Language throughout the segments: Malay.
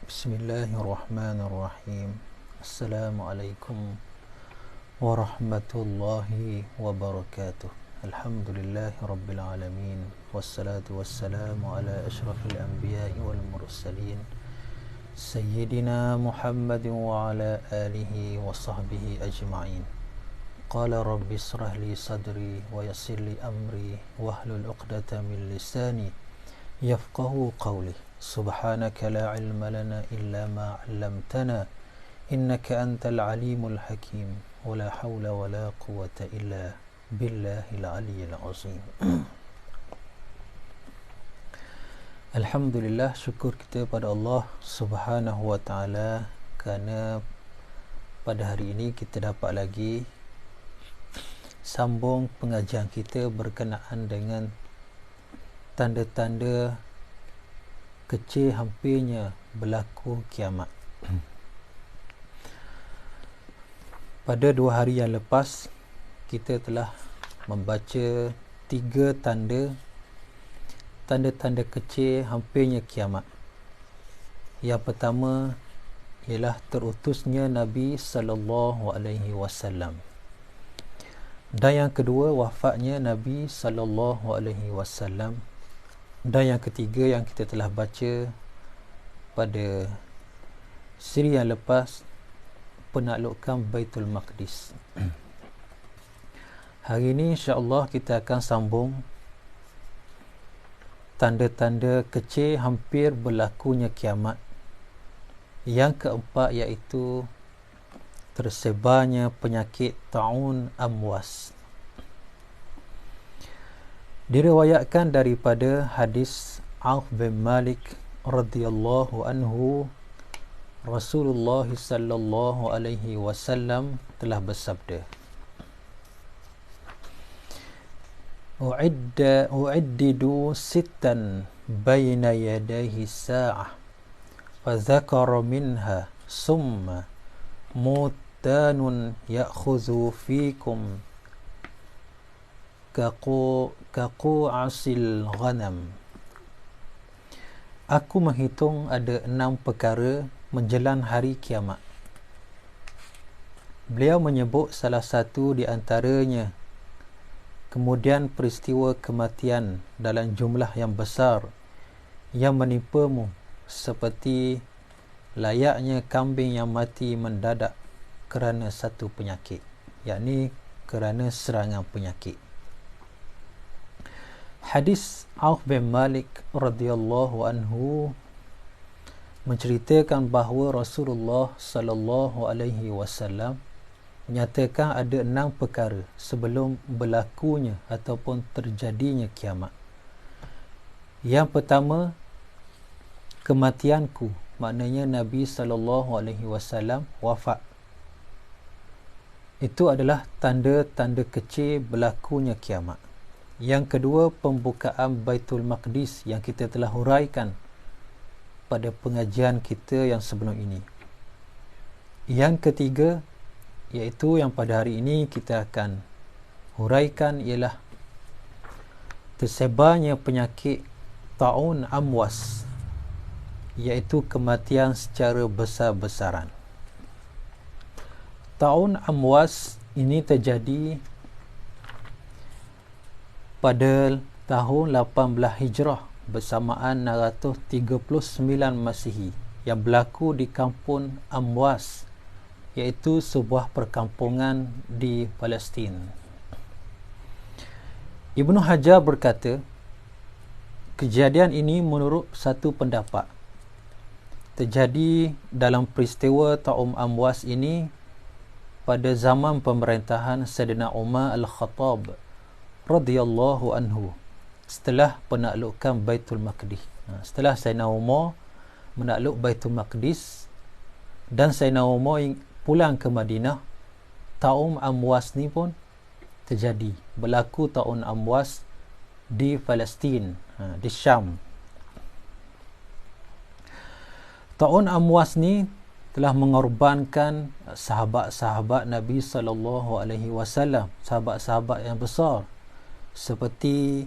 Bismillahirrahmanirrahim. Assalamualaikum warahmatullahi wabarakatuh. Alhamdulillahi rabbil alamin. Wassalatu wassalamu ala ashrafil anbiya'i wal mursalin Sayyidina Muhammadin wa ala alihi wa sahbihi ajma'in. Qala rabbi israh li sadri wa yassir li amri wahlul 'uqdatam min lisani yafqahu qawli. Subhanaka la ilma lana illa ma 'allamtana innaka antal alimul hakim. Wa la hawla wa la quwwata illa billahil aliyyil azim. Alhamdulillah, syukur kita pada Allah Subhanahu wa taala kerana pada hari ini kita dapat lagi sambung pengajian kita berkenaan dengan tanda-tanda kecil hampirnya berlaku kiamat. Pada 2 hari yang lepas kita telah membaca 3 tanda-tanda kecil hampirnya kiamat. Yang pertama ialah terutusnya Nabi sallallahu alaihi wasallam. Dan yang kedua wafatnya Nabi sallallahu alaihi wasallam. Dan yang ketiga yang kita telah baca pada siri yang lepas, penaklukan Baitul Maqdis. Hari ini insya-Allah kita akan sambung tanda-tanda kecil hampir berlakunya kiamat. Yang keempat iaitu tersebarnya penyakit taun amwas. Diriwayatkan daripada hadis Auf bin Malik radhiyallahu anhu, Rasulullah sallallahu alaihi wasallam telah bersabda, U'iddu sittan baina yadayhi sa'ah fa dzakara minha summa mutanun ya'khudhu fikum kaqu'asil ghanam. Aku menghitung ada 6 perkara menjelang hari kiamat. Beliau menyebut salah satu di antaranya, kemudian peristiwa kematian dalam jumlah yang besar yang menimpamu seperti layaknya kambing yang mati mendadak kerana satu penyakit, yakni kerana serangan penyakit. Hadis Auf bin Malik radhiyallahu anhu menceritakan bahawa Rasulullah sallallahu alaihi wasallam menyatakan ada 6 perkara sebelum berlakunya ataupun terjadinya kiamat. Yang pertama, kematianku, maknanya Nabi sallallahu alaihi wasallam wafat. Itu adalah tanda-tanda kecil berlakunya kiamat. Yang kedua, pembukaan Baitul Maqdis yang kita telah huraikan pada pengajian kita yang sebelum ini. Yang ketiga, iaitu yang pada hari ini kita akan huraikan, ialah tersebarnya penyakit taun amwas, iaitu kematian secara besar-besaran. Taun amwas ini terjadi pada tahun 18 Hijrah bersamaan 639 Masihi yang berlaku di kampung Amwas, iaitu sebuah perkampungan di Palestin. Ibnu Hajar berkata, kejadian ini menurut satu pendapat terjadi dalam peristiwa Taum Amwas ini pada zaman pemerintahan Sayyidina Umar Al-Khattab radhiyallahu anhu setelah penaklukan Baitul Maqdis. Setelah Sayyidina Umar menakluk Baitul Maqdis dan Sayyidina Umar pulang ke Madinah, Taum Amwas ni pun terjadi. Berlaku Taum Amwas di Palestin, di Syam. Taun Amwas ni telah mengorbankan sahabat-sahabat Nabi sallallahu alaihi wasallam, sahabat-sahabat yang besar seperti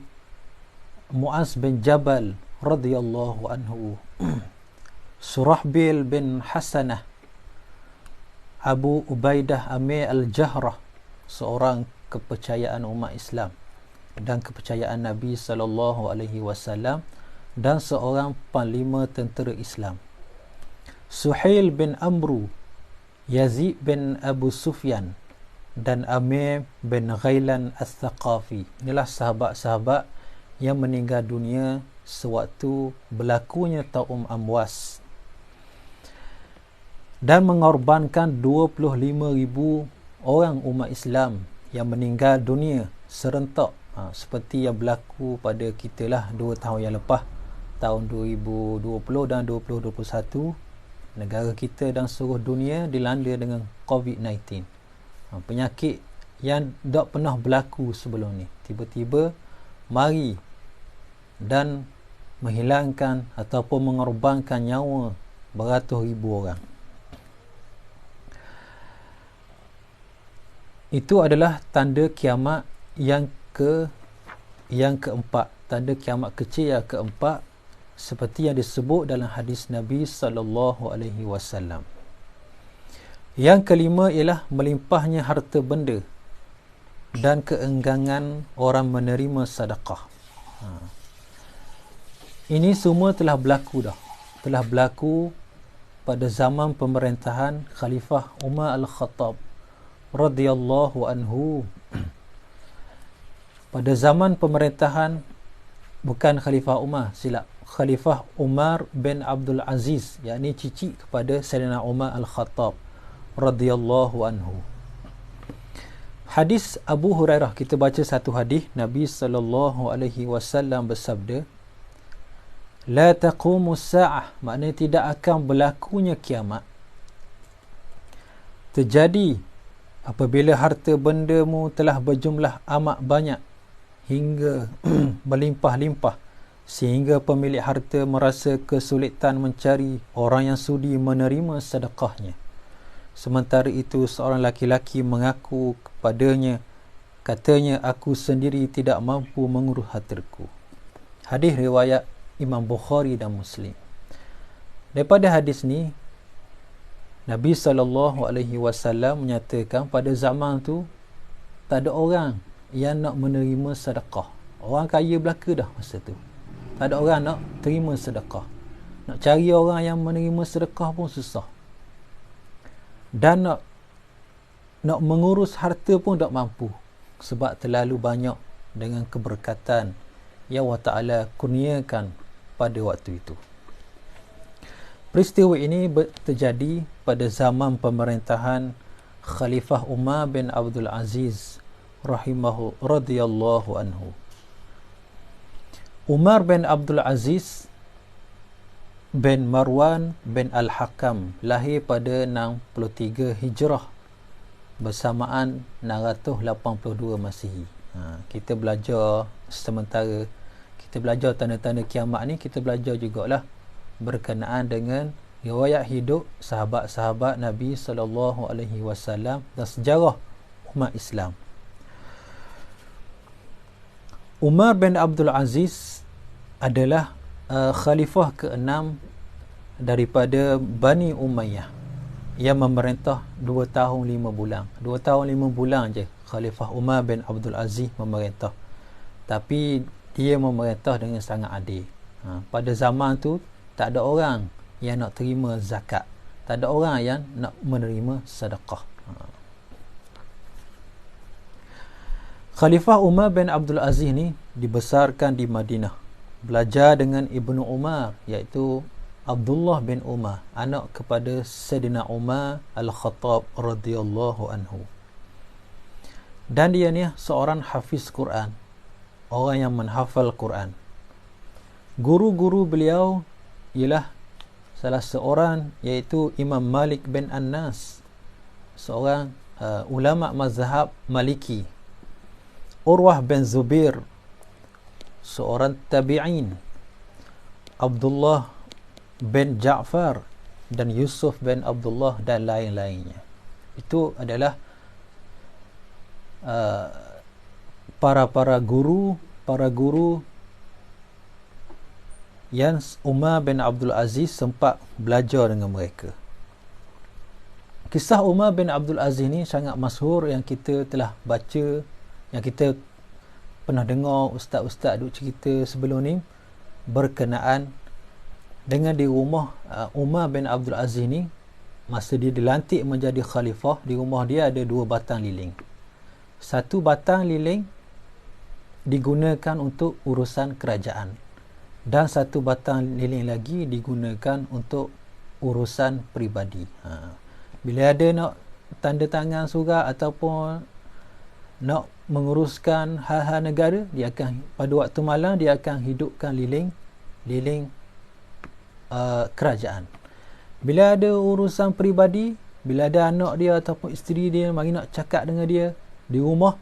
Mu'az bin Jabal radhiyallahu anhu, Surahbil bin Hasanah, Abu Ubaidah Amir Al-Jahrah, seorang kepercayaan umat Islam dan kepercayaan Nabi SAW, dan seorang panglima tentera Islam. Suhail bin Amru, Yazid bin Abu Sufyan, dan Amir bin Ghailan Al-Thaqafi. Inilah sahabat-sahabat yang meninggal dunia sewaktu berlakunya Taum Amwas dan mengorbankan 25,000 orang umat Islam yang meninggal dunia serentak, seperti yang berlaku pada kita lah 2 tahun yang lepas, tahun 2020 dan 2021. Negara kita dan seluruh dunia dilanda dengan COVID-19, penyakit yang tak pernah berlaku sebelum ni. Tiba-tiba mari dan menghilangkan ataupun mengorbankan nyawa beratus ribu orang. Itu adalah tanda kiamat yang keempat, tanda kiamat kecil yang keempat, seperti yang disebut dalam hadis Nabi SAW. Yang kelima ialah melimpahnya harta benda dan keenggangan orang menerima sedekah. Ini semua telah berlaku dah. Telah berlaku pada zaman pemerintahan Khalifah Umar Al-Khattab radhiyallahu anhu. Pada zaman pemerintahan, bukan Khalifah Umar, silap, Khalifah Umar bin Abdul Aziz, yakni cici kepada Sayyidina Umar Al-Khattab radhiyallahu anhu. Hadis Abu Hurairah, kita baca satu hadis. Nabi SAW bersabda, la taqumu sa'ah, maknanya tidak akan berlakunya kiamat terjadi apabila harta bendamu telah berjumlah amat banyak hingga berlimpah-limpah, sehingga pemilik harta merasa kesulitan mencari orang yang sudi menerima sedekahnya. Sementara itu seorang laki-laki mengaku kepadanya, katanya, aku sendiri tidak mampu mengurus hartaku. Hadis riwayat Imam Bukhari dan Muslim. Daripada hadis ni, Nabi SAW menyatakan pada zaman tu tak ada orang yang nak menerima sedekah. Orang kaya belaka dah masa tu. Tak ada orang nak terima sedekah. Nak cari orang yang menerima sedekah pun susah. Dan nak mengurus harta pun tak mampu, sebab terlalu banyak dengan keberkatan yang Allah Ta'ala kurniakan pada waktu itu. Peristiwa ini terjadi pada zaman pemerintahan Khalifah Umar bin Abdul Aziz radhiyallahu anhu. Umar bin Abdul Aziz bin Marwan bin Al-Hakam lahir pada 63 Hijrah bersamaan 682 Masihi. Kita belajar sementara kita belajar tanda-tanda kiamat ni, kita belajar jugalah berkenaan dengan riwayat hidup sahabat-sahabat Nabi SAW dan sejarah umat Islam. Umar bin Abdul Aziz adalah khalifah ke-6 daripada Bani Umayyah yang memerintah 2 tahun 5 bulan. 2 tahun 5 bulan je Khalifah Umar bin Abdul Aziz memerintah. Tapi dia memerintah dengan sangat adil. Pada zaman tu tak ada orang yang nak terima zakat. Tak ada orang yang nak menerima sedekah. Khalifah Umar bin Abdul Aziz ni dibesarkan di Madinah. Belajar dengan Ibnu Umar, iaitu Abdullah bin Umar, anak kepada Sayyidina Umar Al-Khattab radhiyallahu anhu. Dan dia ni seorang hafiz Quran, orang yang menghafal Quran. Guru-guru beliau ialah salah seorang, iaitu Imam Malik bin Anas, seorang ulama mazhab Maliki. Urwah bin Zubair, seorang tabi'in. Abdullah bin Ja'far dan Yusuf bin Abdullah dan lain-lainnya. Itu adalah para guru yang Umar bin Abdul Aziz sempat belajar dengan mereka. Kisah Umar bin Abdul Aziz ni sangat masyhur, yang kita telah baca, yang kita pernah dengar ustaz-ustaz duk cerita sebelum ni, berkenaan dengan di rumah Umar bin Abdul Aziz ni, masa dia dilantik menjadi khalifah, di rumah dia ada 2 batang lilin. Satu batang lilin digunakan untuk urusan kerajaan, dan satu batang lilin lagi digunakan untuk urusan peribadi. Bila ada nak tanda tangan surat ataupun nak menguruskan hal-hal negara, dia akan, pada waktu malam dia akan hidupkan lilin kerajaan. Bila ada urusan peribadi, bila ada anak dia ataupun isteri dia mari nak cakap dengan dia di rumah,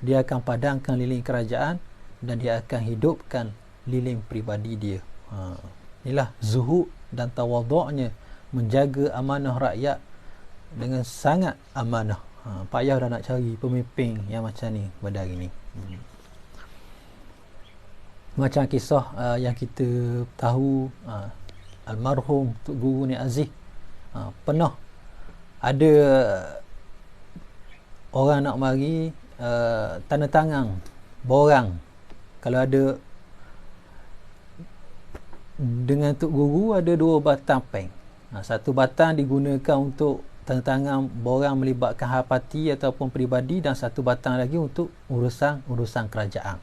dia akan padamkan lilin kerajaan dan dia akan hidupkan lilin peribadi dia. Inilah zuhud dan tawaduknya menjaga amanah rakyat dengan sangat amanah. Payah dah nak cari pemimpin yang macam ni pada hari ni. Macam kisah yang kita tahu, almarhum Tok Guru Nik Aziz, pernah ada orang nak mari tanda tangan borang. Kalau ada dengan Tok Guru ada 2 batang peng. Satu batang digunakan untuk tanda tangan borang melibatkan hal parti ataupun peribadi, dan satu batang lagi untuk urusan kerajaan.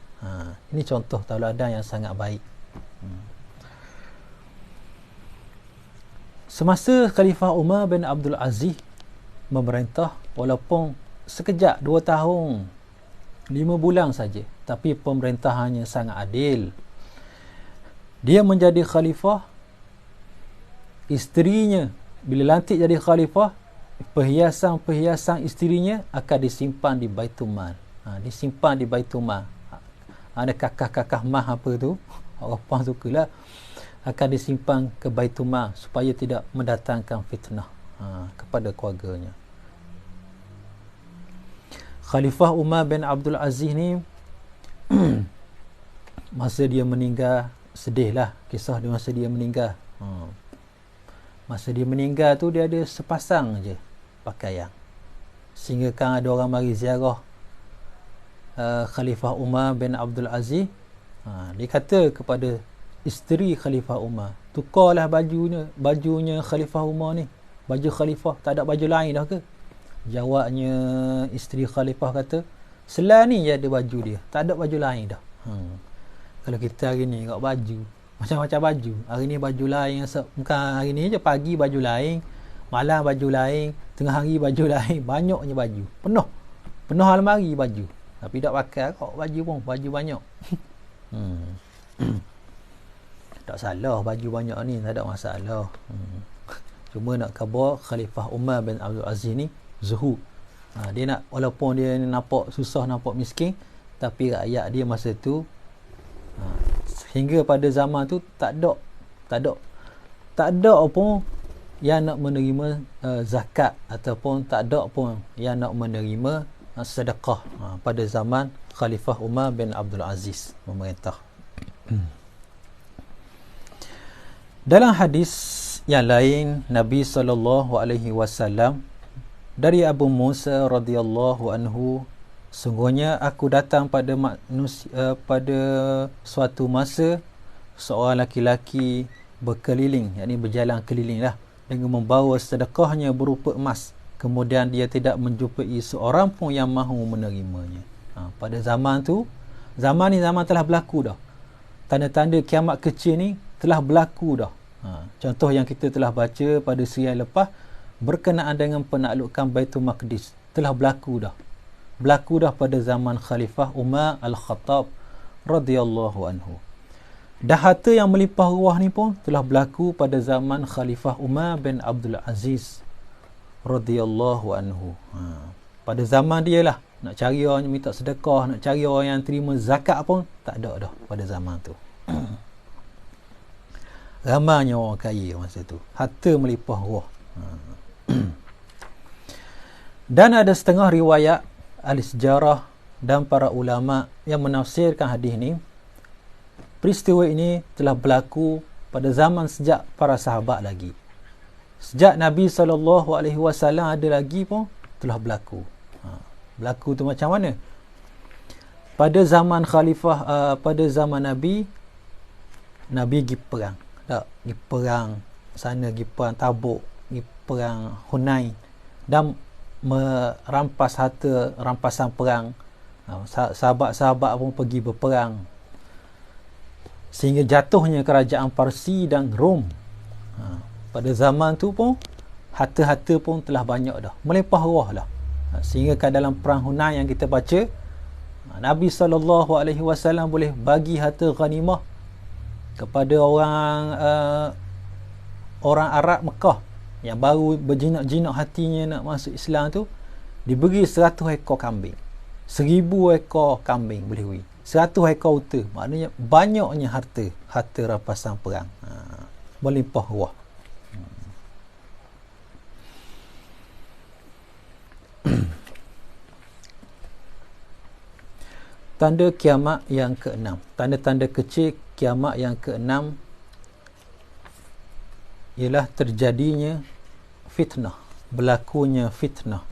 Ini contoh tauladan yang sangat baik. Semasa Khalifah Umar bin Abdul Aziz memerintah, walaupun sekejap 2 tahun 5 bulan saja, tapi pemerintahannya sangat adil. Dia menjadi khalifah, isterinya bila lantik jadi khalifah, perhiasan-perhiasan isterinya akan disimpan di Baitul Mal. Disimpan di Baitul Mal. Ada kakah-kakah mah apa tu, orang sukalah, akan disimpan ke Baitul Mal supaya tidak mendatangkan fitnah kepada keluarganya. Khalifah Umar bin Abdul Aziz ni masa dia meninggal, sedihlah kisah dia masa dia meninggal. Masa dia meninggal tu dia ada sepasang je pakaian, sehingga kan ada orang mari ziarah Khalifah Umar bin Abdul Aziz. Dia kata kepada isteri Khalifah Umar, tukarlah bajunya Khalifah Umar ni, baju Khalifah, tak ada baju lain dah ke? Jawabnya isteri Khalifah kata, selain ni je ada baju dia, tak ada baju lain dah. Kalau kita hari ni kat baju, macam-macam baju. Hari ni baju lain, bukan hari ni je, pagi baju lain, malam baju lain, tengah hari baju lain, banyaknya baju. Penuh almari baju. Tapi tak pakai kok baju pun, baju banyak. Tak salah baju banyak ni, tak ada masalah. Cuma nak khabar Khalifah Umar bin Abdul Aziz ni zuhud. Dia nak, walaupun dia nampak susah, nampak miskin, tapi rakyat dia masa tu hingga pada zaman tu tak ada pun yang nak menerima zakat, ataupun tak ada pun yang nak menerima sedekah pada zaman Khalifah Umar bin Abdul Aziz memerintah. Dalam hadis yang lain, Nabi SAW dari Abu Musa radhiyallahu anhu, sungguhnya aku datang pada manusia pada suatu masa seorang laki-laki berkeliling, yakni berjalan kelilinglah, dengan membawa sedekahnya berupa emas. Kemudian dia tidak menjumpai seorang pun yang mahu menerimanya. Pada zaman tu, zaman telah berlaku dah. Tanda-tanda kiamat kecil ni telah berlaku dah. Contoh yang kita telah baca pada serial lepas berkenaan dengan penaklukan Baitul Maqdis telah berlaku dah. Berlaku dah pada zaman Khalifah Umar Al-Khattab radhiyallahu anhu. Dan harta yang melimpah ruah ni pun telah berlaku pada zaman Khalifah Umar bin Abdul Aziz radhiyallahu anhu. Pada zaman dia lah, nak cari orang yang minta sedekah, nak cari orang yang terima zakat pun tak ada dah pada zaman tu. Ramainya orang kaya masa tu, harta melimpah ruah. Dan ada setengah riwayat ahli sejarah dan para ulama yang menafsirkan hadis ni peristiwa ini telah berlaku pada zaman sejak para sahabat lagi. Sejak Nabi SAW ada lagi pun telah berlaku. Berlaku tu macam mana? Pada zaman khalifah, pada zaman Nabi pergi perang. Tak, pergi perang sana, pergi perang Tabuk, pergi perang Hunain dan merampas harta rampasan perang. Sahabat-sahabat pun pergi berperang sehingga jatuhnya kerajaan Parsi dan Rom. Pada zaman tu pun harta-harta pun telah banyak dah, melimpah ruah dah. Sehingga kat dalam perang Hunain yang kita baca, Nabi SAW boleh bagi harta ghanimah kepada orang Arab Mekah yang baru berjinak-jinak hatinya nak masuk Islam tu, diberi 100 ekor kambing, 1000 ekor kambing boleh beri, 100 ekor unta. Maknanya banyaknya harta rampasan perang, melimpah ruah. Tanda kiamat yang ke-6, tanda-tanda kecil kiamat yang ke-6 ialah terjadinya fitnah, berlakunya fitnah.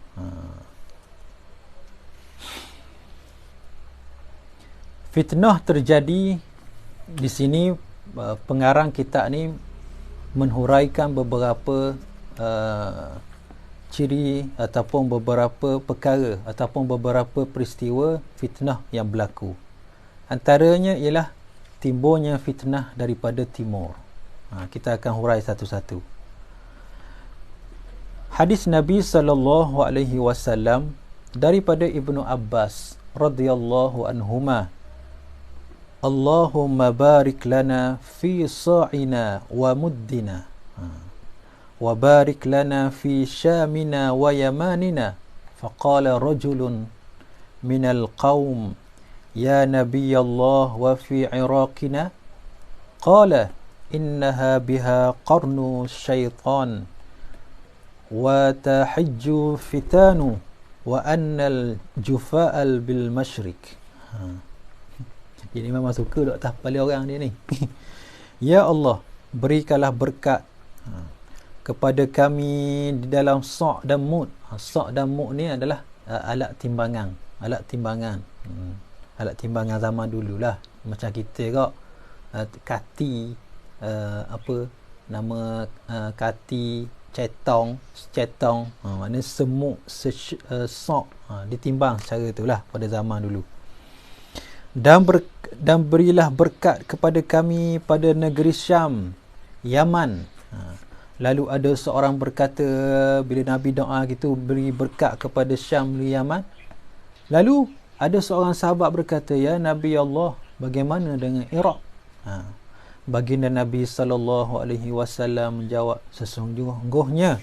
Fitnah terjadi di sini. Pengarang kitab ni menhuraikan beberapa ciri ataupun beberapa perkara ataupun beberapa peristiwa fitnah yang berlaku. Antaranya ialah timbulnya fitnah daripada timur. Kita akan hurai satu-satu. Hadis Nabi SAW daripada Ibnu Abbas radhiyallahu anhuma, Allahumma barik lana fi sa'ina wa muddina wa barik lana fi syamina wa yamanina. Faqala rajulun minal qawm ya Nabi Allah wa fi iraqina. Qala innaha biha qarnu syaitan wa tahijju fitanu wa annal jufa'al bil masyrik. Ini memang suka duk atas kepala orang dia ni. Ya Allah, berikanlah berkat kepada kami di dalam sa' dan mud. Sa' dan mud ni adalah alat timbangan. Alat timbangan zaman dululah. Macam kita kok kati, kati, cetong, maknanya semut, sa' ditimbang secara itulah pada zaman dulu. Dan berilah berkat kepada kami pada negeri Syam, Yaman. Lalu ada seorang berkata, bila Nabi doa gitu, beri berkat kepada Syam di Yaman. Lalu ada seorang sahabat berkata, ya Nabi Allah, bagaimana dengan Iraq? Baginda Nabi SAW menjawab, sesungguhnya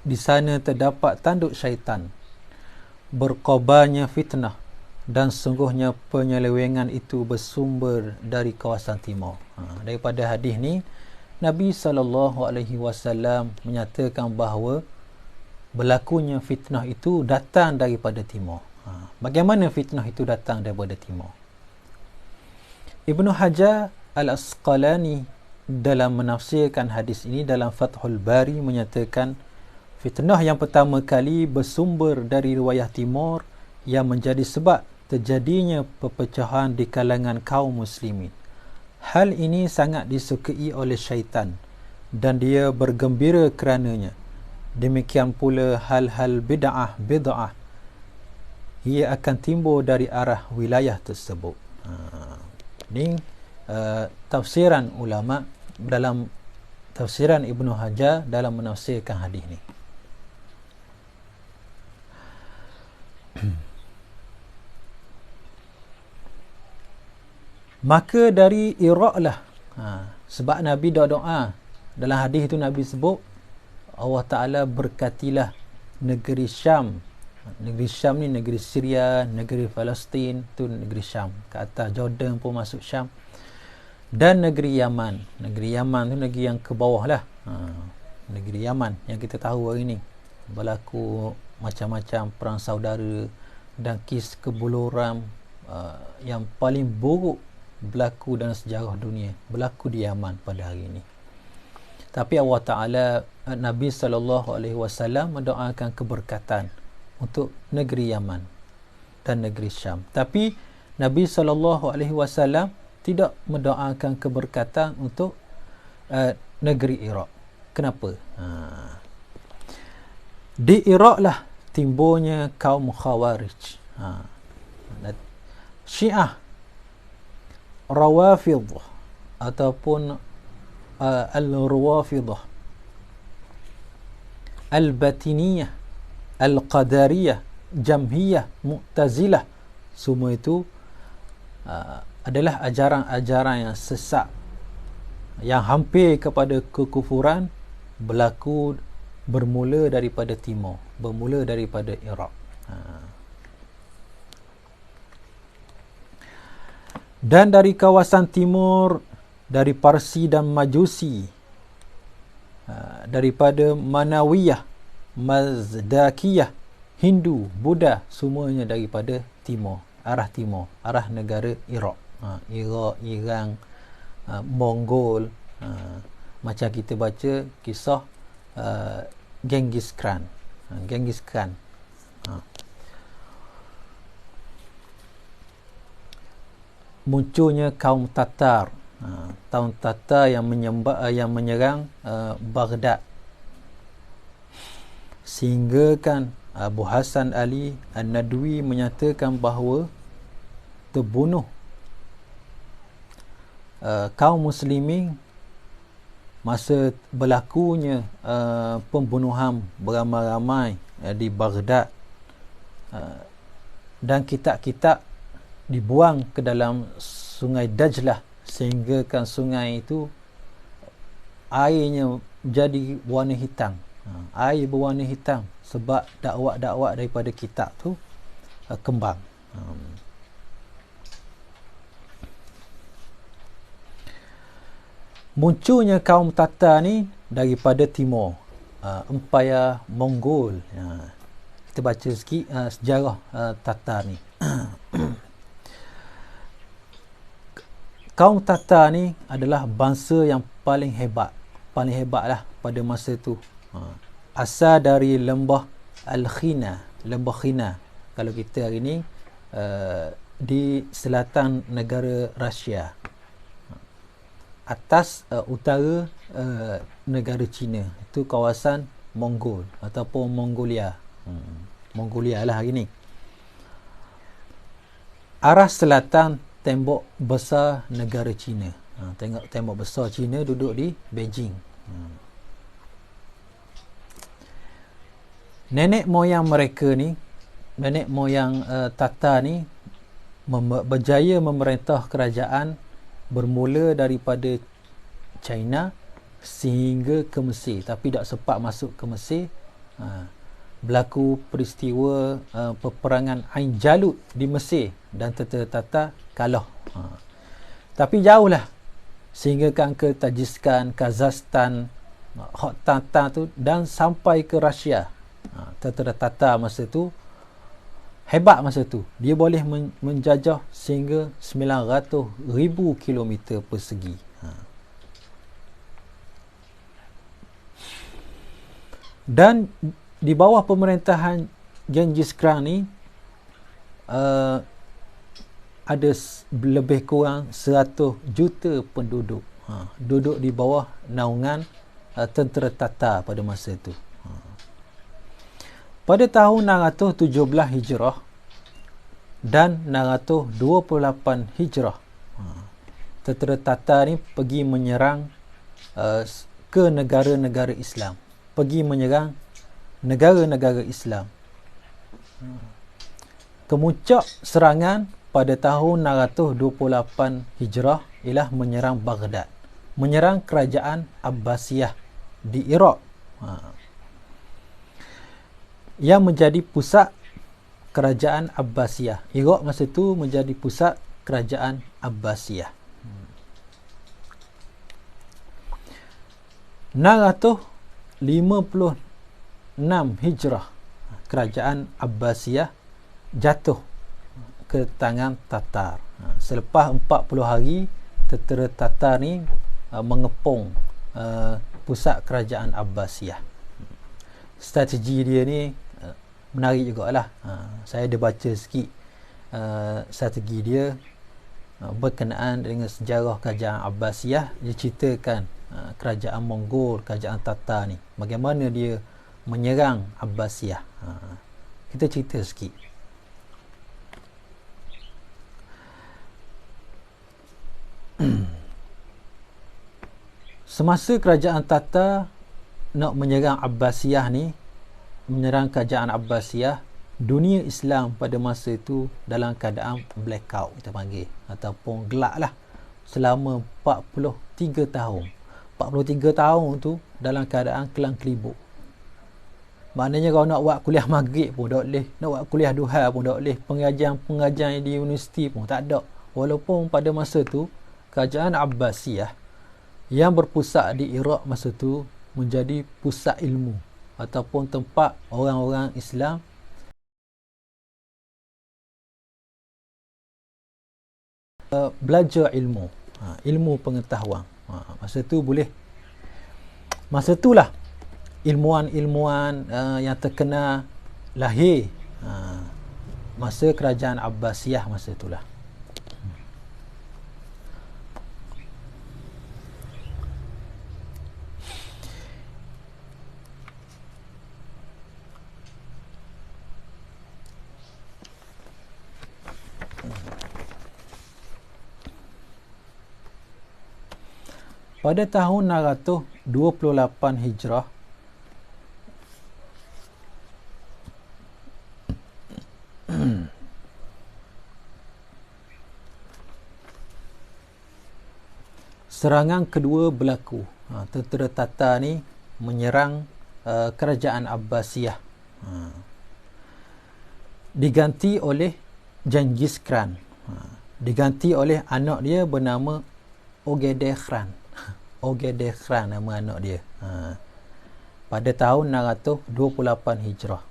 di sana terdapat tanduk syaitan, berkobarnya fitnah, dan sungguhnya penyelewengan itu bersumber dari kawasan timur. Daripada hadis ni Nabi SAW menyatakan bahawa berlakunya fitnah itu datang daripada timur. Bagaimana fitnah itu datang daripada timur? Ibnu Hajar Al-Asqalani dalam menafsirkan hadis ini dalam Fathul Bari menyatakan fitnah yang pertama kali bersumber dari riwayah timur yang menjadi sebab terjadinya perpecahan di kalangan kaum muslimin. Hal ini sangat disukai oleh syaitan dan dia bergembira kerananya. Demikian pula hal-hal bid'ah ia akan timbul dari arah wilayah tersebut. Ini tafsiran ulama dalam tafsiran Ibnu Hajar dalam menafsirkan hadis ni. Maka dari Iraq lah, sebab Nabi doa dalam hadis itu, Nabi sebut Allah Ta'ala berkatilah negeri Syam. Negeri Syam ni negeri Syria, negeri Palestin tu negeri Syam, ke atas Jordan pun masuk Syam, dan negeri Yaman. Negeri Yaman tu negeri yang ke bawah lah. Negeri Yaman yang kita tahu hari ni berlaku macam-macam perang saudara dan kes kebuluran yang paling buruk berlaku dalam sejarah dunia, berlaku di Yaman pada hari ini. Tapi Allah Ta'ala, Nabi SAW mendoakan keberkatan untuk negeri Yaman dan negeri Syam. Tapi Nabi SAW tidak mendoakan keberkatan untuk negeri Iraq. Kenapa? Di Iraq lah timbulnya kaum Khawarij, Syiah, Rawafidh ataupun Al-Rawafidh, Al-Batiniyah, Al-Qadariyah, Jamhiyah, Mu'tazilah. Semua itu adalah ajaran-ajaran yang sesat, yang hampir kepada kekufuran, bermula daripada Timur, bermula daripada Iraq. Dan dari kawasan timur, dari Parsi dan Majusi, daripada Manawiyah, Mazdakiyah, Hindu, Buddha, semuanya daripada timur, arah negara Iraq. Iraq, Iran, Mongol, macam kita baca kisah Genghis Khan. Munculnya kaum Tatar, yang menyerang Baghdad, sehingga kan Abu Hasan Ali An-Nadwi menyatakan bahawa terbunuh kaum muslimin masa berlakunya pembunuhan beramai-ramai di Baghdad, dan kitab-kitab dibuang ke dalam sungai Dajlah, sehingga kan sungai itu airnya jadi warna hitam. Air berwarna hitam sebab dakwah-dakwah daripada kitab tu kembang. Munculnya kaum Tatar ni daripada timur, Empayar Mongol. Kita baca sikit sejarah Tatar ni. Kaum Tatar ni adalah bangsa yang paling hebat lah pada masa tu. Asal dari lembah Al-Khina, lembah Khina. Kalau kita hari ni di selatan negara Rusia, atas utara negara China, itu kawasan Mongol ataupun Mongolia. Mongolia lah hari ni. Arah selatan tembok besar negara China. Tengok tembok besar China duduk di Beijing. Nenek moyang mereka ni, nenek moyang Tatar ni berjaya memerintah kerajaan bermula daripada China sehingga ke Mesir, tapi tak sempat masuk ke Mesir. Berlaku peristiwa peperangan Ain Jalut di Mesir dan tentera Tatar kalah. Tapi jauhlah sehingga kan ke Tajikistan, Kazakhstan, Tatar tu, dan sampai ke Rusia. Tentera Tatar masa tu hebat masa tu. Dia boleh menjajah sehingga 900,000 kilometer persegi. Dan di bawah pemerintahan Genghis Khan ni ada lebih kurang 100 juta penduduk duduk di bawah naungan tentera Tatar pada masa itu. Pada tahun 617 Hijrah dan 628 Hijrah, tentera Tatar ni pergi menyerang ke negara-negara Islam, pergi menyerang negara-negara Islam. Kemuncak serangan pada tahun 628 Hijrah ialah menyerang Baghdad, menyerang kerajaan Abbasiyah di Iraq, yang menjadi pusat kerajaan Abbasiyah. Iraq masa itu menjadi pusat kerajaan Abbasiyah. 656 Hijrah, kerajaan Abbasiyah jatuh ke tangan Tatar. Selepas 40 hari, tentera Tatar ni mengepung pusat kerajaan Abbasiyah. Strategi dia ni menarik jugalah. Saya ada baca sikit strategi dia berkenaan dengan sejarah kerajaan Abbasiyah. Dia ceritakan kerajaan Mongol, kerajaan Tatar ni, bagaimana dia menyerang Abbasiyah. Kita cerita sikit. Semasa kerajaan Tatar nak menyerang Abbasiyah ni, menyerang kerajaan Abbasiyah, dunia Islam pada masa itu dalam keadaan blackout, kita panggil, ataupun gelap lah, selama 43 tahun. 43 tahun tu dalam keadaan kelang kelibuk. Maknanya kalau nak buat kuliah maghrib pun tak boleh, nak buat kuliah duha pun tak boleh, pengajian di universiti pun tak ada. Walaupun pada masa tu kerajaan Abbasiyah yang berpusat di Iraq masa tu menjadi pusat ilmu ataupun tempat orang-orang Islam belajar ilmu, ilmu pengetahuan. Masa tu boleh, masa itulah ilmuwan-ilmuwan yang terkenal lahir masa kerajaan Abbasiyah masa itulah. Pada tahun 628 Hijrah, serangan kedua berlaku. Tentera Tatar ni menyerang kerajaan Abbasiyah, diganti oleh Genghis Khan, diganti oleh anak dia bernama Oghedai Khan. Oghedai Khan nama anak dia. Pada tahun 628 Hijrah.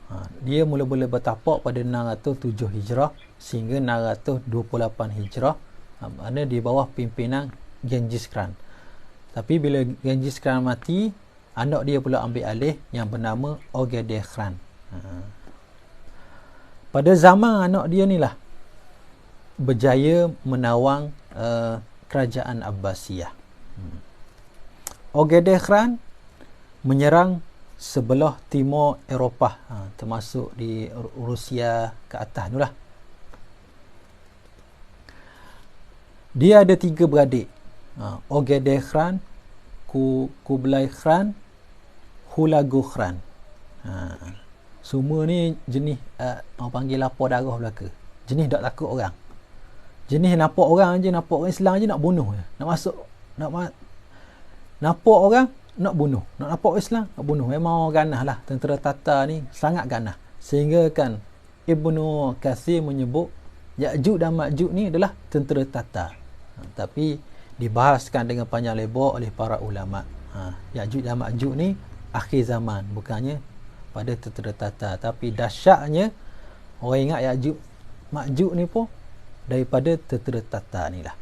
Dia mula-mula bertapak pada 607 Hijrah sehingga 628 Hijrah, mana di bawah pimpinan Genghis Khan. Tapi bila Genghis Khan mati, anak dia pula ambil alih yang bernama Oghedai Khan. Pada zaman anak dia ni lah berjaya menawang kerajaan Abbasiyah. Oghedai Khan menyerang sebelah timur Eropah, termasuk di Rusia ke atas tu lah. Dia ada 3 beradik, Oghedai Khan, Kublai Khan, Hulagu Khan. Semua ni jenis orang panggil lapar darah belaka. Jenis tak takut orang. Jenis nampak orang je, nampak orang Islam je nak bunuh je. Nak masuk, nampak orang nak bunuh, nak nampak Islam nak bunuh. Memang ganah lah tentera Tatar ni, sangat ganah. Sehingga kan Ibnu Katsir menyebut Ya'juj dan Ma'juj ni adalah tentera Tatar. Tapi dibahaskan dengan panjang lebar oleh para ulama. Ya'juj dan Ma'juj ni akhir zaman, bukannya pada tentera Tatar. Tapi dahsyatnya orang ingat Ya'juj Ma'juj ni pun daripada tentera Tatar ni lah.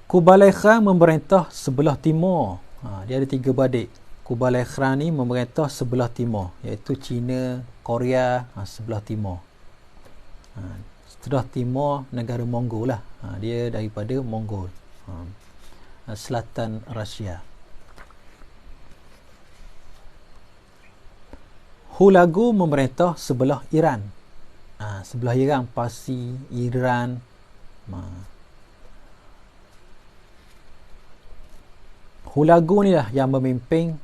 Kublai Khan memerintah sebelah timur. Dia ada 3 beradik. Kublai Khan ni memerintah sebelah timur, iaitu China, Korea, sebelah timur. Sebelah timur negara Mongol lah. Dia daripada Mongol, selatan Rusia. Hulagu memerintah sebelah Iran. Sebelah Iran, Parsi, Iran. Hulagu ni lah yang memimpin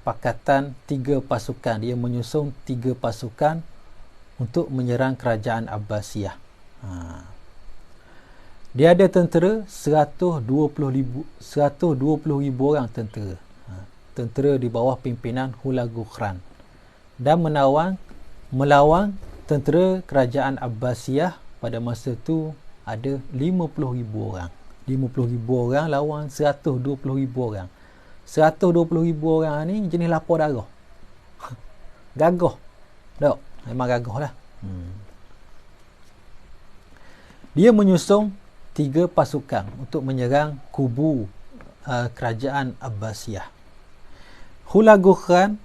pakatan 3 pasukan. Dia menyusun 3 pasukan untuk menyerang kerajaan Abbasiyah. Dia ada tentera 120,000 orang tentera. Tentera di bawah pimpinan Hulagu Khan. Dan melawan tentera kerajaan Abbasiyah pada masa tu ada 50,000 orang. 50,000 orang lawan 120,000 orang. 120,000 orang ni jenis lapar darah. Gagah. Tak, memang gagah lah. Dia menyusung 3 pasukan untuk menyerang kubu kerajaan Abbasiyah. Hulagu Khan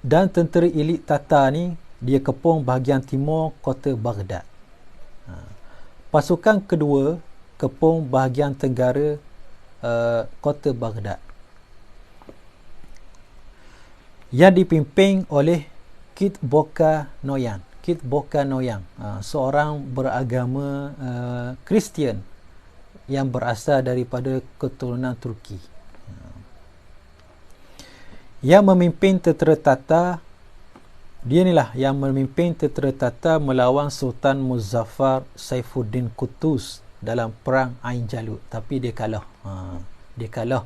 dan tentera elit Tatar ni dia kepung bahagian timur kota Baghdad. Pasukan kedua kepung bahagian tenggara kota Baghdad, yang dipimpin oleh Kit Boka Noyan. Kit Boka Noyan, seorang beragama Kristian yang berasal daripada keturunan Turki. Yang memimpin tentera Tatar, dia inilah yang memimpin tentera Tatar melawan Sultan Muzaffar Saifuddin Qutuz dalam perang Ain Jalut, tapi dia kalah. Dia kalah.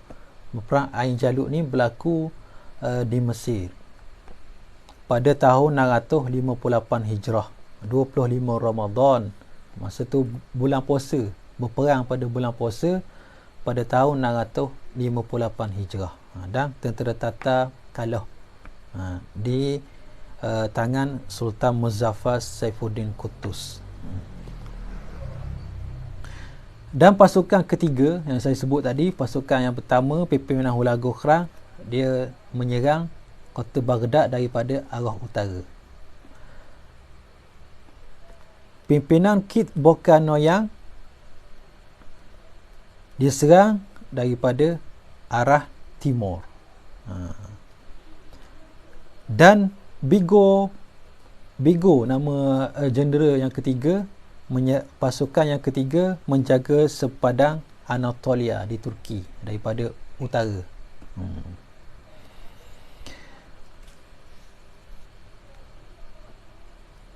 Perang Ain Jalut ni berlaku di Mesir pada tahun 658 Hijrah, 25 Ramadan. Masa tu bulan puasa, berperang pada bulan puasa pada tahun 658 Hijrah. Dan tentera Tatar kalah di tangan Sultan Muzaffar Saifuddin Qutuz. Dan pasukan ketiga yang saya sebut tadi, pasukan yang pertama pimpinan Hulagu Khan, dia menyerang kota Baghdad daripada arah utara. Pimpinan Kit Boka Noyan dia serang daripada arah timur. Dan Bigo nama jendera yang ketiga, pasukan yang ketiga menjaga sepadang Anatolia di Turki daripada utara.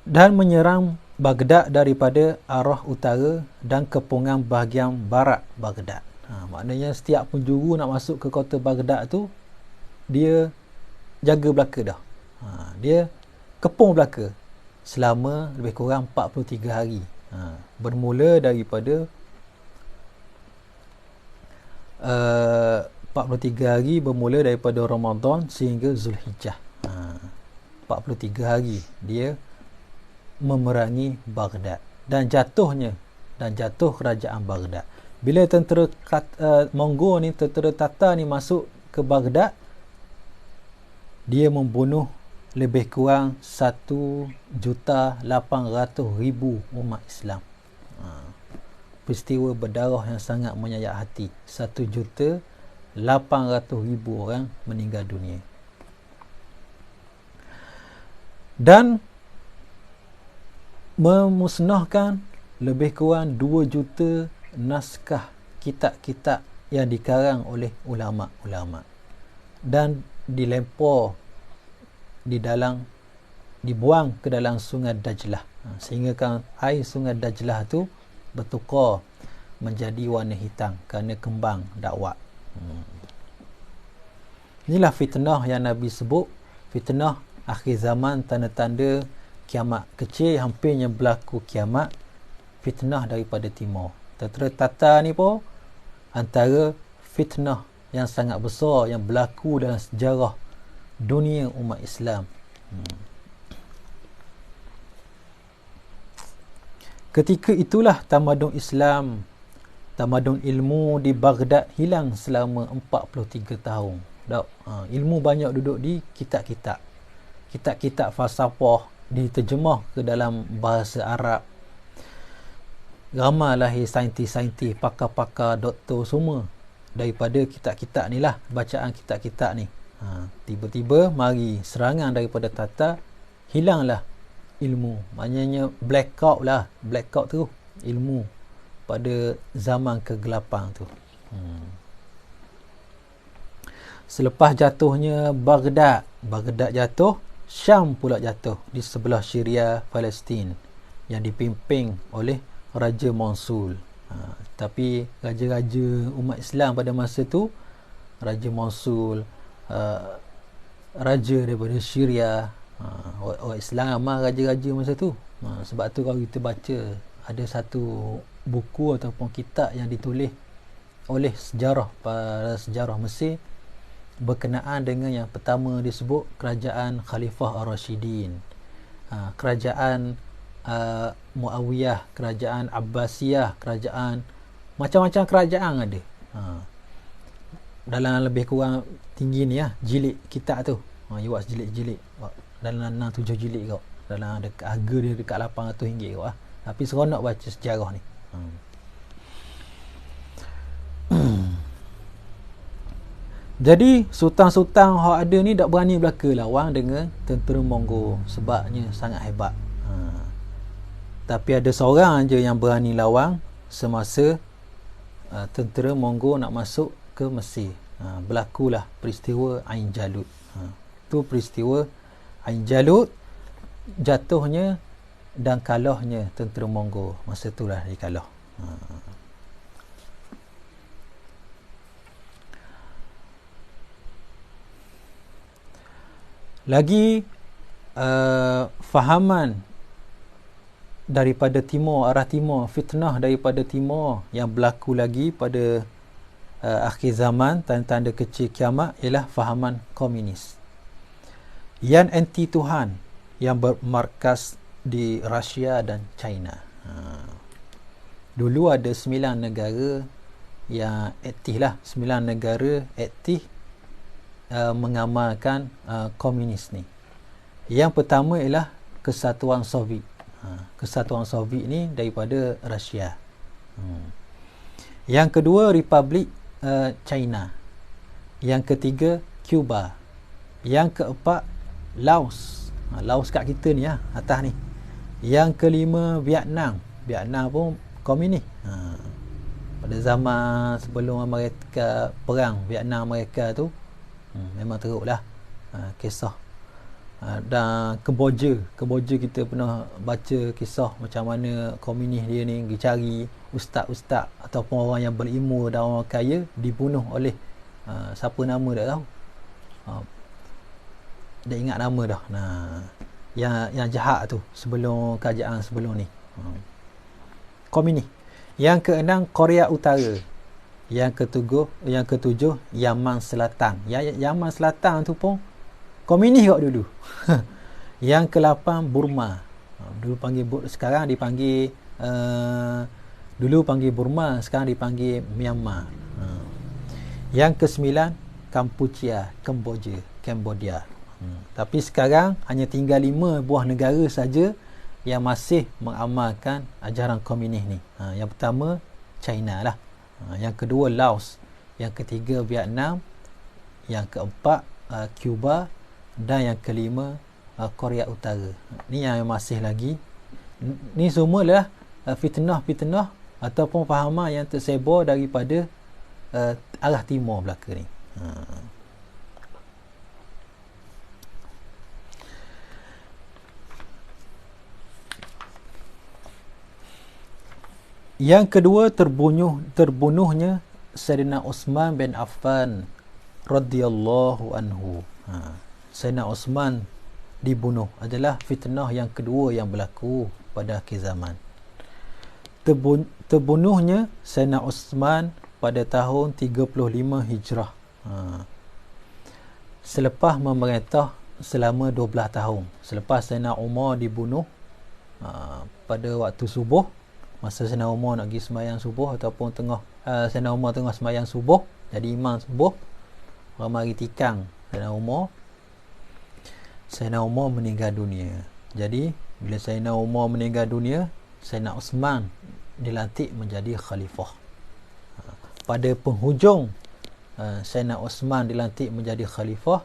Dan menyerang Baghdad daripada arah utara dan kepungan bahagian barat Baghdad. Maknanya setiap penjuru nak masuk ke kota Baghdad tu, dia jaga belaka dah. Dia kepung belaka selama lebih kurang 43 hari. Bermula daripada 43 hari bermula daripada Ramadan sehingga Zulhijjah. 43 hari dia memerangi Baghdad dan jatuh kerajaan Baghdad. Bila tentera Mongol ni, tentera Tatar ni masuk ke Baghdad, dia membunuh lebih kurang 1,800,000 umat Islam. Peristiwa berdarah yang sangat menyayak hati. 1,800,000 orang meninggal dunia. Dan memusnahkan lebih kurang 2 juta naskah kitab-kitab yang dikarang oleh ulama-ulama dan dilempar dibuang ke dalam sungai Dajlah, sehingga kan air sungai Dajlah tu bertukar menjadi warna hitam kerana kembang dakwah. Inilah fitnah yang Nabi sebut, fitnah akhir zaman, tanda-tanda kiamat kecil, hampirnya berlaku kiamat. Fitnah daripada timur. Tentera Tatar ni pun antara fitnah yang sangat besar yang berlaku dalam sejarah dunia umat Islam. Ketika itulah tamadun Islam, tamadun ilmu di Baghdad hilang selama 43 tahun. Ilmu banyak duduk di kitab-kitab. Kitab-kitab falsafah diterjemah ke dalam bahasa Arab. Ramai lahir saintis-saintis, pakar-pakar, doktor semua daripada kitab-kitab ni lah, bacaan kitab-kitab ni. Tiba-tiba mari serangan daripada Tatar, hilanglah ilmu. Maknanya blackout tu ilmu pada zaman kegelapan tu. Selepas jatuhnya Baghdad jatuh, Syam pula jatuh di sebelah Syria, Palestin, yang dipimpin oleh Raja Mosul. Tapi raja-raja umat Islam pada masa tu, Raja Mosul, raja daripada Syria, orang Islam amal raja-raja masa tu. Sebab tu kalau kita baca, ada satu buku ataupun kitab yang ditulis oleh sejarah Mesir berkenaan dengan yang pertama disebut kerajaan Khalifah Ar-Rashidin. kerajaan Muawiyah, kerajaan Abbasiyah, kerajaan macam-macam kerajaan ada. Dalam lebih kurang tinggi ni jilid kitab tu. You buat jilid-jilid dalam 6-7 jilid kau. Dalam harga dia dekat RM800 kau Tapi seronok baca sejarah ni. Jadi sultan-sultan hak ada ni tak berani belaka lawan dengan tentera Mongol sebabnya sangat hebat. Tapi ada seorang je yang berani lawan semasa tentera Mongol nak masuk ke Mesir. Berlakulah peristiwa Ain Jalut. Tu peristiwa Ain Jalut, jatuhnya dan kalahnya tentera Mongol. Masa itulah dia kalah. Lagi fahaman daripada timur, arah timur, fitnah daripada timur yang berlaku lagi pada akhir zaman, tanda-tanda kecil kiamat, ialah fahaman komunis yang anti Tuhan, yang bermarkas di Rusia dan China. Dulu ada 9 negara yang aktif lah, 9 negara aktif mengamalkan komunis ni. Yang pertama ialah Kesatuan Soviet. Kesatuan Soviet ni daripada Rusia. Yang kedua Republik China. Yang ketiga Cuba. Yang keempat Laos. Laos kat kita ni atas ni. Yang kelima Vietnam. Vietnam pun komunis. Pada zaman sebelum Amerika perang Vietnam Amerika tu, memang teruklah kisah. Dan Kemboja kita pernah baca kisah macam mana komunis dia ni pergi cari ustaz-ustaz ataupun orang yang berilmu dan orang kaya dibunuh oleh siapa nama tak tahu. Dah ingat nama dah. Yang jahat tu sebelum kerajaan sebelum ni. Komunis. Yang keenam Korea Utara. Yang ketujuh Yaman Selatan. Yaman Selatan tu pun komunis kok dulu. Yang ke-8 Burma. Dulu panggil sekarang dipanggil dulu panggil Burma, sekarang dipanggil Myanmar. Yang ke-9 Cambodia. Tapi sekarang hanya tinggal 5 buah negara saja yang masih mengamalkan ajaran komunis ni. Yang pertama China lah. Yang kedua Laos. Yang ketiga Vietnam. Yang keempat Cuba. Dan yang kelima Korea Utara. Ni yang masih lagi. Ni semua adalah fitnah-fitnah ataupun fahaman yang tersebar daripada arah timur belaka ni. Yang kedua terbunuhnya Sayyidina Uthman bin Affan radhiyallahu anhu. Sayyidina Uthman dibunuh adalah fitnah yang kedua yang berlaku pada akhir zaman. Terbunuhnya Sayyidina Uthman pada tahun 35 Hijrah. Selepas memerintah selama 12 tahun. Selepas Sayyidina Umar dibunuh pada waktu subuh, masa Sayyidina Umar nak pergi sembahyang subuh ataupun Sayyidina Umar tengah sembahyang subuh, jadi imam subuh, orang mari tikang Sayyidina Umar meninggal dunia. Jadi bila Sayyidina Umar meninggal dunia, Sayyidina Uthman dilantik menjadi khalifah. Pada penghujung Sayyidina Uthman dilantik menjadi khalifah,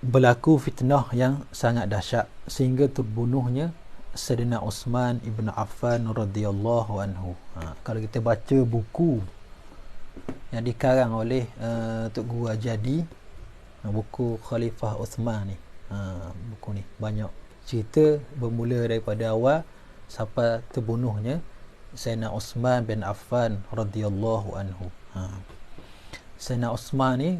berlaku fitnah yang sangat dahsyat sehingga terbunuhnya Sayyidina Uthman ibn Affan radhiyallahu anhu. Kalau kita baca buku yang dikarang oleh Tok Guru Ajadi, buku Khalifah Uthman ni, buku ni banyak cerita bermula daripada awal sampai terbunuhnya Sayyidina Uthman bin Affan radhiyallahu anhu. Sayyidina Uthman ni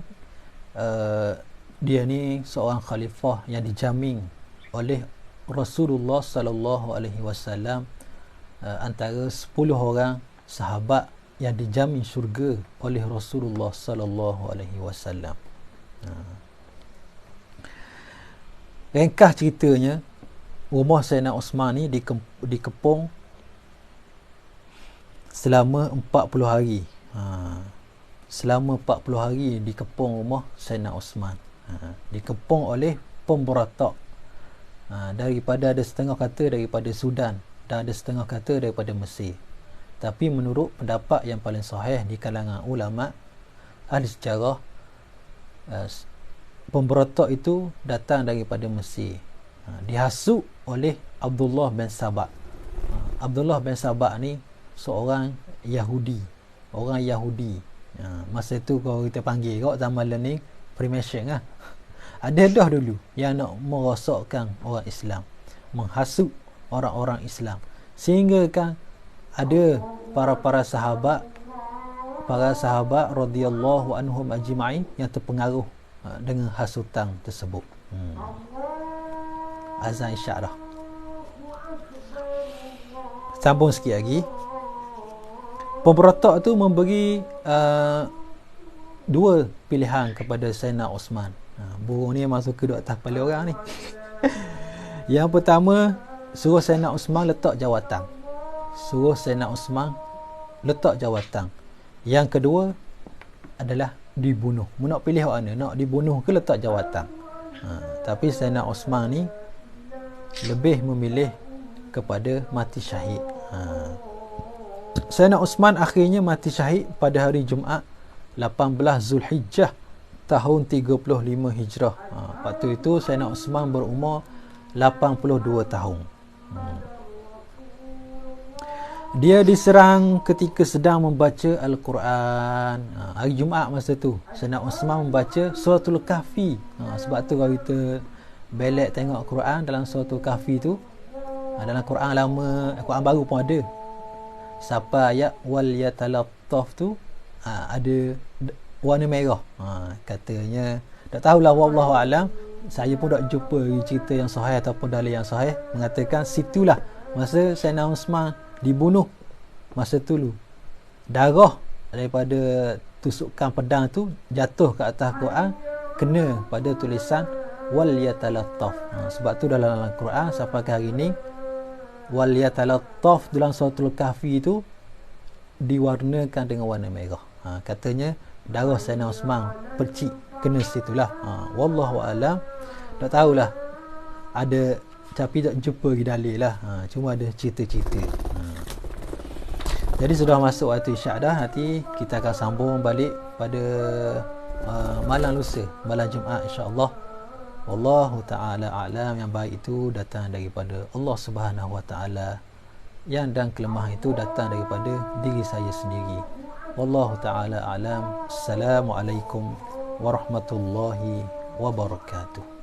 dia ni seorang khalifah yang dijamin oleh Rasulullah sallallahu alaihi wasallam, antara 10 orang sahabat yang dijamin syurga oleh Rasulullah sallallahu alaihi wasallam. Ringkas ceritanya, rumah Sayyidina Osman ni dikepung selama 40 hari. Selama 40 hari dikepung rumah Sayyidina Osman. Dikepung oleh pemberontak. Daripada ada setengah kata daripada Sudan dan ada setengah kata daripada Mesir. Tapi menurut pendapat yang paling sahih di kalangan ulama ahli sejarah, pemberontak itu datang daripada Mesir. Dihasut oleh Abdullah bin Sabah. Abdullah bin Sabah ni seorang Yahudi, orang Yahudi. Masa tu kalau kita panggil kat zaman learning Freemason lah. Ada dah dulu yang nak merosakkan orang Islam, menghasut orang-orang Islam, sehingga kan ada para sahabat radhiyallahu anhum ajma'in yang terpengaruh dengan hasutan tersebut. Azan isyak dah. Sambung sikit lagi. Pemberontak tu memberi dua pilihan kepada Sayyidina Osman. Burung ni masuk ke atas kepala orang ni. Yang pertama, suruh Sayyidina Osman letak jawatan. Yang kedua adalah dibunuh. Nak pilih mana? Nak dibunuh ke letak jawatan? Tapi Sayyidina Osman ni lebih memilih kepada mati syahid. Sayyidina Osman akhirnya mati syahid pada hari Jumaat 18 Zulhijjah tahun 35 Hijrah. Waktu itu Sayyidina Osman berumur 82 tahun. Dia diserang ketika sedang membaca Al-Quran. Hari Jumaat masa tu Sayyidina Osman membaca Suratul Kahfi. Sebab tu kalau kita belek tengok Quran dalam Suratul Kahfi tu, dalam Quran lama, Quran baru pun ada, sampai ayat wal yatalattaf tu ada warna merah. Katanya, tak tahulah, wallahu alam, saya pun tak jumpa cerita yang sahih ataupun dalil yang sahih mengatakan situlah masa Sayyidina Osman dibunuh masa tu dulu, darah daripada tusukan pedang tu jatuh ke atas Quran, kena pada tulisan wal yatalattaf. Sebab tu dalam Al-Quran sampai ke hari ni wal yatalattaf dalam suratul Kahfi tu diwarnakan dengan warna merah. Katanya darah Sayyidina Osman percik kena situlah. Wallahu alam, tak tahulah, ada tapi tak jumpa lagi dalil lah. Cuma ada cerita-cerita. Jadi sudah masuk waktu isyak dah. Nanti kita akan sambung balik pada malam lusa, malam Jumaat insya-Allah. Wallahu ta'ala a'lam. Yang baik itu datang daripada Allah Subhanahu wa ta'ala, yang dan kelemahan itu datang daripada diri saya sendiri. Wallahu ta'ala a'lam. Assalamualaikum warahmatullahi wabarakatuh.